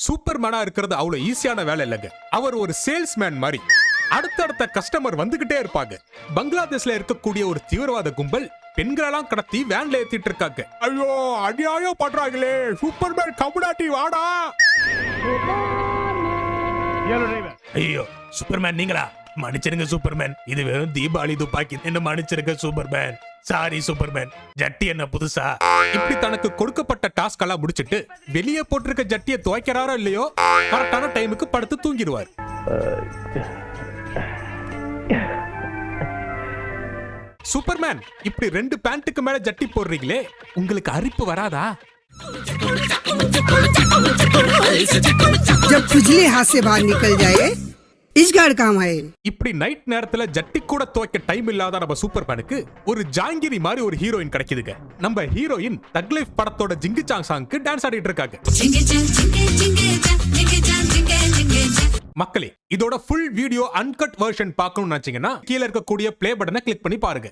சூப்பர்மேனா இருக்கிறது அவ்வளவு ஈஸியான வேலை இல்லைங்க. அவர் ஒரு சேல்ஸ்மேன் மாதிரி அடுத்தடுத்த கஸ்டமர் வந்துகிட்டே இருப்பாங்க. பங்களாதேஷ்ல இருக்கக்கூடிய ஒரு தீவிரவாத கும்பல் பெண்களெல்லாம் கடத்தி வேன்ல ஏத்திட்டு இருக்காங்க. ஐயோ அநியாயம் பண்றாங்களே, சூப்பர்மேன் கம்முனாட்டி வாடா. ஐயோ சூப்பர்மேன் நீங்களா? மன்னிச்சிருங்க சூப்பர்மேன், இது வெறும் தீபாவளி துப்பாக்கி, என்ன மன்னிச்சிருங்க சூப்பர்மேன். சாரி சூப்பர்மேன், ஜட்டி என்ன புதுசா? இப்படி தனக்கு கொடுக்கப்பட்ட டாஸ்க் எல்லாம் முடிச்சிட்டு வெளியே போட்டிருக்க ஜட்டியை துவைக்கிறாரோ இல்லையோ கரெக்டான டைமுக்கு படுத்து தூங்கிடுவார். சூப்பர்மேன், இப்படி 2 பேண்ட்டுக்கு மேல ஜட்டி போடுறீங்களே, உங்களுக்கு அரிப்பு வராதா? जब खुजली हाथ से बाहर निकल जाए इस घर काम है. இப்படி நைட் நேரத்துல ஜட்டி கூட துவைக்க டைம் இல்லாத நம்ம சூப்பர்மேனுக்கு ஒரு ஜாங்கிரி மாதிரி ஒரு ஹீரோயின் கிடைக்குதுங்க. நம்ம ஹீரோயின் தக் லைஃப் படத்தோட ஜிங்கு சாங் சாங்க்கு டான்ஸ் ஆடிட்டு இருக்காங்க. மக்களே, இதோட ஃபுல் வீடியோ அன்கட் வெர்ஷன் பார்க்கணும்னு நினைச்சீங்கன்னா கீழ இருக்கக்கூடிய ப்ளே பட்டனை கிளிக் பண்ணி பாருங்க.